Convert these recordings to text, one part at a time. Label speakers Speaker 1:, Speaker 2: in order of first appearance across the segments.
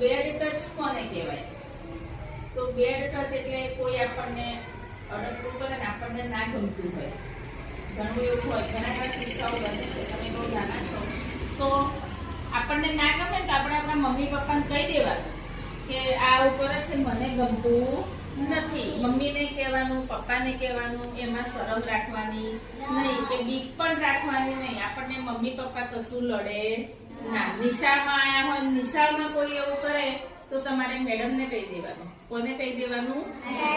Speaker 1: Bed touch કોને કહેવાય? તો બેડ ટચ એટલે કોઈ આપણને અડકતું કરે ને આપણને ના ગમતું હોય. ઘણું એવું હોય, ઘણા એવા કિસ્સાઓ બને છે. તમે બહુ નાના છો તો આપણને ના ગમે તો આપણે આપણા મમ્મી પપ્પાને કહી દેવાનું કે આ ઉપર છે મને ગમતું નથી. મમ્મીને કહેવાનું, પપ્પાને કહેવાનું, એમાં શરમ રાખવાની નહીં કે બીક પણ રાખવાની નહીં. આપણને મમ્મી પપ્પા કશું લડે ના. નિશાળમાં આયા હોય, નિશાળમાં કોઈ એવું કરે તો તમારે મેડમને કહી દેવાનું. કોને કહી દેવાનું?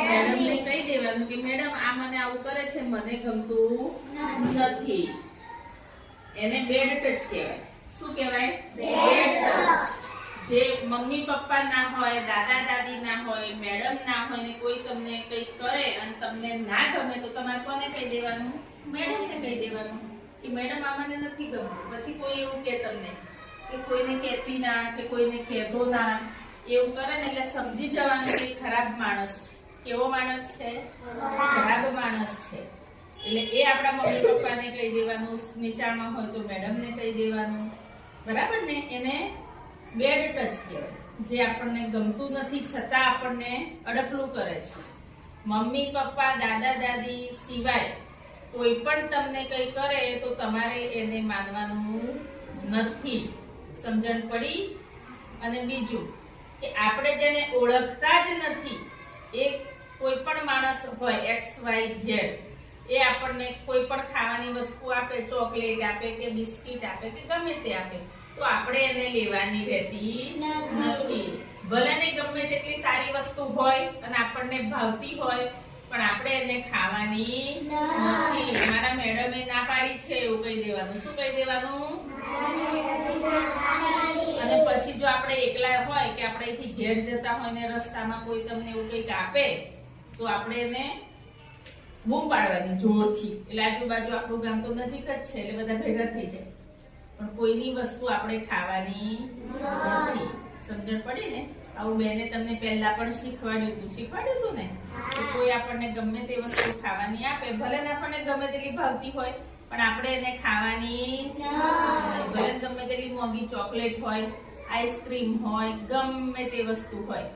Speaker 1: મેડમને કહી દેવાનું કે મેડમ આ મને આવું કરે છે, મને ગમતું નથી. એને બેડ ટચ કહેવાય. શું કહેવાય? Bed touch. જે મમ્મી પપ્પા ના હોય, દાદા દાદી ના હોય, મેડમ ના હોય ને કોઈ તમને કંઈક કરે અને તમને ના ગમે તો તમારે કોને કહી દેવાનું? મેડમને કહી દેવાનું કે મેડમ આ મને નથી ગમતું. પછી કોઈ એવું કે તમને કે કોઈને કહેતી ના કે કોઈને કહેતો ના, એવું કરે ને એટલે સમજી જવાનું કે ખરાબ માણસ છે. કેવો માણસ છે? ખરાબ માણસ છે. એટલે એ આપણા મમ્મી પપ્પાને કહી દેવાનું. નિશાળમાં હોય તો મેડમને કહી દેવાનું. બરાબર ને? એને બેડ ટચ કહેવાય. જે આપણને ગમતું નથી છતાં આપણને અડપલું કરે છે. મમ્મી પપ્પા દાદા દાદી સિવાય કોઈ પણ તમને કંઈ કરે તો તમારે એને માનવાનું નથી. સમજણ પડી? અને બીજું કે આપણે જેને ઓળખતા જ નથી, એ કોઈ પણ માણસ હોય XYZ, એ આપણને કોઈ પણ ખાવાની વસ્તુ આપે, ચોકલેટ આપે કે બિસ્કિટ આપે કે ગમે તે આપે, તો આપણે એને લેવાની રહેતી નથી. ભલે ને ગમે તેટલી સારી વસ્તુ હોય અને આપણને ભાવતી હોય, પણ આપણે એને ખાવાની નથી. મારા મેડમે ના પાડી છે એવું કહી દેવાનું. શું કહી દેવાનું? અને પછી જો આપણે એકલા હોય કે આપણે અહીંથી ઘેર જતા હોય ને રસ્તામાં કોઈ તમને એવું કંઈક આપે તો આપણે એને બૂમ પાડવાની જોરથી. એટલે આજુબાજુ આપણું ગામ તો નજીક જ છે એટલે બધા ભેગા થઈ જાય, પણ કોઈની વસ્તુ આપણે ખાવાની નથી. સમજણ પડી ને? આવું બેને તમને પહેલા પણ શીખવાડ્યું હતું ને કે કોઈ આપણને ગમે તે વસ્તુ ખાવાની આપે, ભલે ને આપણને ગમે તેટલી ભાવતી હોય પણ આપણે એને ખાવાની નહીં. ભલે ગમે તેટલી મોંઘી ચોકલેટ હોય, આઈસ્ક્રીમ હોય, ગમે તે વસ્તુ હોય,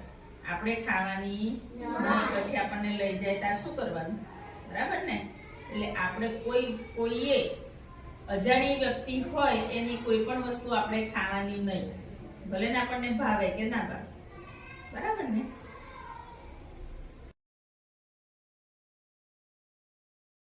Speaker 1: આપણે ખાવાની નહીં. પછી આપણને લઈ જાય ત્યારે શું કરવાનું? બરાબર ને? એટલે આપણે કોઈએ અજાણી વ્યક્તિ હોય એની કોઈ પણ વસ્તુ આપણે ખાવાની નહીં, ભલે ને આપણને ભાવે કે ના ભાવે. બરાબર ને?